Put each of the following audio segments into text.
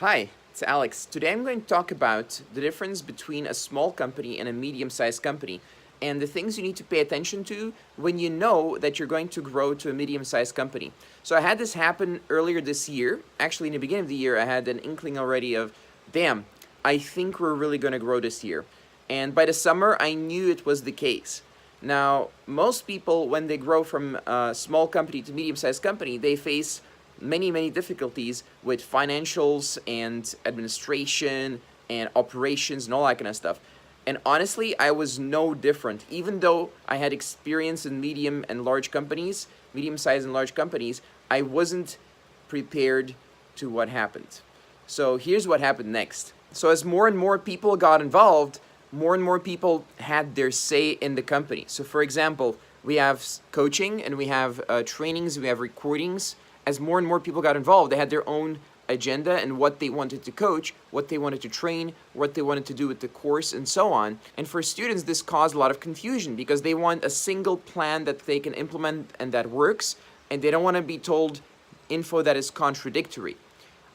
Hi, it's Alex. Today I'm going to talk about the difference between a small company and a medium sized company and the things you need to pay attention to when you know that you're going to grow to a medium sized company. So I had this happen earlier this year. Actually, in the beginning of the year, I had an inkling already of, damn, I think we're really going to grow this year. And by the summer, I knew it was the case. Now, most people, when they grow from a small company to medium sized company, they face many difficulties with financials and administration and operations and all that kind of stuff. And honestly, I was no different. Even though I had experience in medium sized and large companies, I wasn't prepared to what happened. So here's what happened next. So as more and more people got involved, more and more people had their say in the company. So for example, we have coaching and we have trainings, we have recordings. As more and more people got involved, they had their own agenda and what they wanted to coach, what they wanted to train, what they wanted to do with the course, and so on. And for students, this caused a lot of confusion because they want a single plan that they can implement and that works, and they don't want to be told info that is contradictory.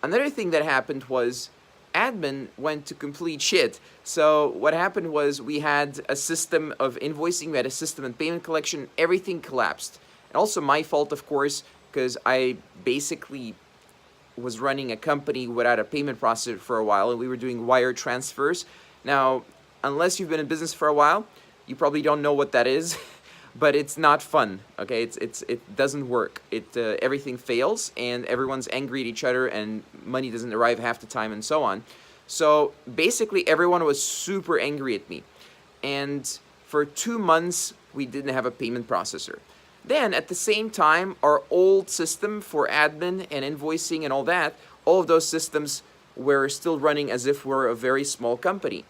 Another thing that happened was admin went to complete shit. So what happened was we had a system of invoicing, we had a system of payment collection, everything collapsed. And also my fault, of course, because I basically was running a company without a payment processor for a while, and we were doing wire transfers. Now, unless you've been in business for a while, you probably don't know what that is, but it's not fun. Okay, it doesn't work. Everything fails, and everyone's angry at each other, and money doesn't arrive half the time, and so on. So basically, everyone was super angry at me, and for 2 months we didn't have a payment processor. Then, at the same time, our old system for admin and invoicing and all of those systems were still running as if we're a very small company.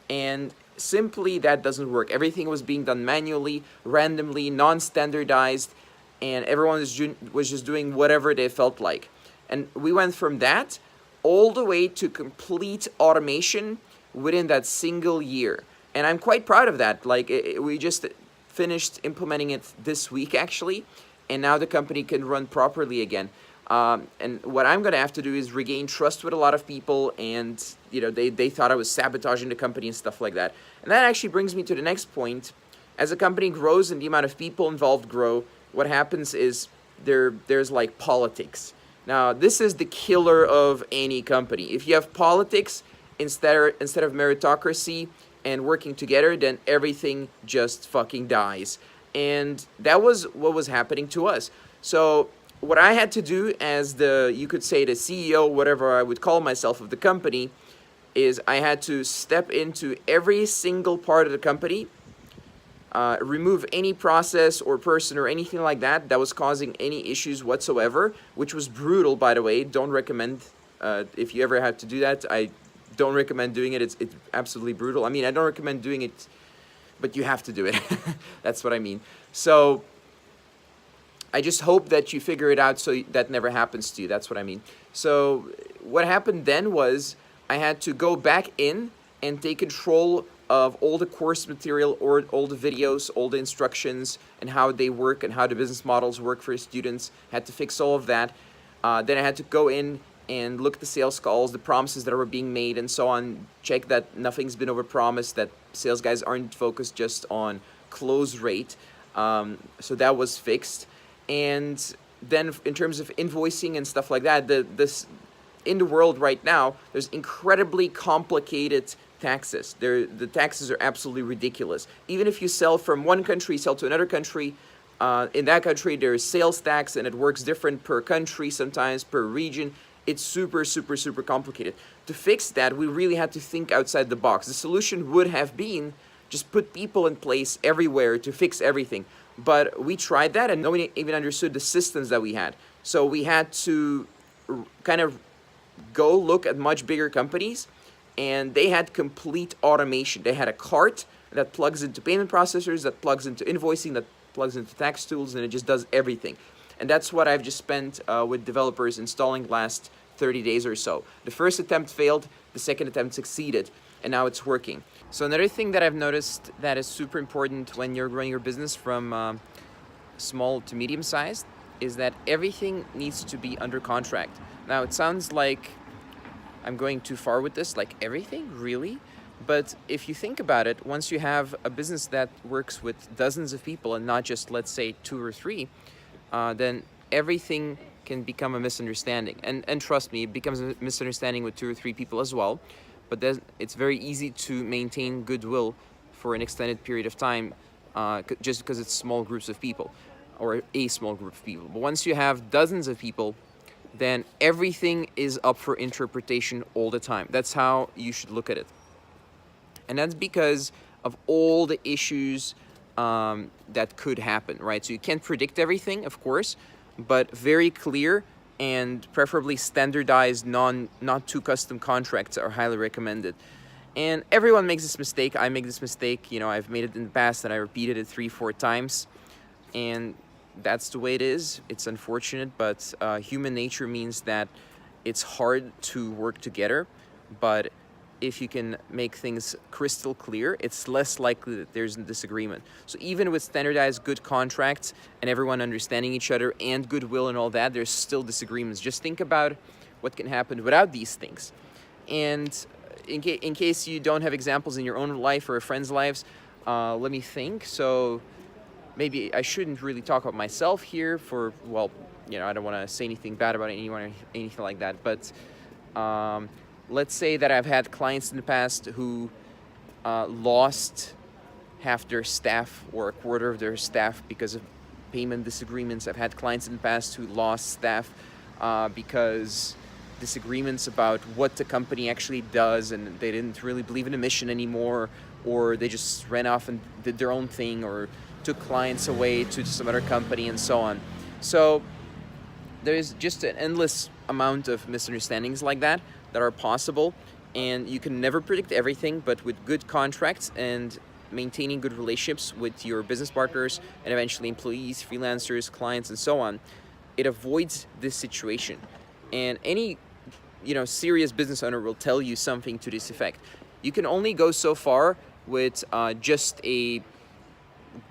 And simply that doesn't work. Everything was being done manually, randomly, non-standardized, and everyone was just doing whatever they felt like. And we went from that all the way to complete automation within that single year. And I'm quite proud of that. We just finished implementing it this week actually, and now the company can run properly again. And what I'm going to have to do is regain trust with a lot of people, and they thought I was sabotaging the company and stuff like that. And that actually brings me to the next point. As a company grows and the amount of people involved grow, what happens is there's like politics. Now this is the killer of any company. If you have politics instead of meritocracy and working together, then everything just fucking dies. And that was what was happening to us. So what I had to do as you could say the CEO, whatever I would call myself of the company, is I had to step into every single part of the company, remove any process or person or anything like that was causing any issues whatsoever, which was brutal, by the way. Don't recommend, if you ever have to do that, I don't recommend doing it. It's absolutely brutal. I mean, I don't recommend doing it, but you have to do it. That's what I mean. So I just hope that you figure it out so that never happens to you. That's what I mean. So what happened then was I had to go back in and take control of all the course material, or all the videos, all the instructions, and how they work and how the business models work for students. Had to fix all of that. Then I had to go in and look at the sales calls, the promises that were being made, and so on. Check that nothing's been overpromised, that sales guys aren't focused just on close rate. So that was fixed. And then in terms of invoicing and stuff like that, this in the world right now, there's incredibly complicated taxes. The taxes are absolutely ridiculous. Even if you sell from one country, sell to another country, in that country there's sales tax, and it works different per country, sometimes per region. It's super complicated. To fix that, we really had to think outside the box. The solution would have been just put people in place everywhere to fix everything. But we tried that, and nobody even understood the systems that we had. So we had to kind of go look at much bigger companies, and they had complete automation. They had a cart that plugs into payment processors, that plugs into invoicing, that plugs into tax tools, and it just does everything. And that's what I've just spent with developers installing last 30 days or so. The first attempt failed, the second attempt succeeded, and now it's working. So another thing that I've noticed that is super important when you're growing your business from small to medium sized is that everything needs to be under contract. Now it sounds like I'm going too far with this, like everything, really. But if you think about it, once you have a business that works with dozens of people and not just, let's say, 2 or 3, then everything can become a misunderstanding. And trust me, it becomes a misunderstanding with 2 or 3 people as well. But then it's very easy to maintain goodwill for an extended period of time, just because it's small groups of people or a small group of people. But once you have dozens of people, then everything is up for interpretation all the time. That's how you should look at it. And that's because of all the issues that could happen, right? So you can't predict everything, of course, but very clear and preferably standardized, not too custom contracts are highly recommended. And everyone makes this mistake. I make this mistake. I've made it in the past and I repeated it 3-4 times. And that's the way it is. It's unfortunate, but human nature means that it's hard to work together. But if you can make things crystal clear, it's less likely that there's a disagreement. So even with standardized good contracts and everyone understanding each other and goodwill and all that, there's still disagreements. Just think about what can happen without these things. And in case you don't have examples in your own life or friends' lives, let me think. So maybe I shouldn't really talk about myself here I don't want to say anything bad about anyone or anything like that. But let's say that I've had clients in the past who lost half their staff or a quarter of their staff because of payment disagreements. I've had clients in the past who lost staff because disagreements about what the company actually does, and they didn't really believe in the mission anymore, or they just ran off and did their own thing, or took clients away to some other company and so on. So there's just an endless amount of misunderstandings like that are possible, and you can never predict everything, but with good contracts and maintaining good relationships with your business partners and eventually employees, freelancers, clients, and so on, it avoids this situation. And any serious business owner will tell you something to this effect. You can only go so far with just a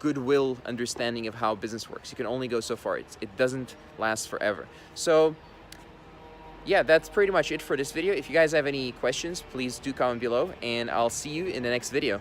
goodwill understanding of how business works. You can only go so far. It doesn't last forever. So yeah, that's pretty much it for this video. If you guys have any questions, please do comment below, and I'll see you in the next video.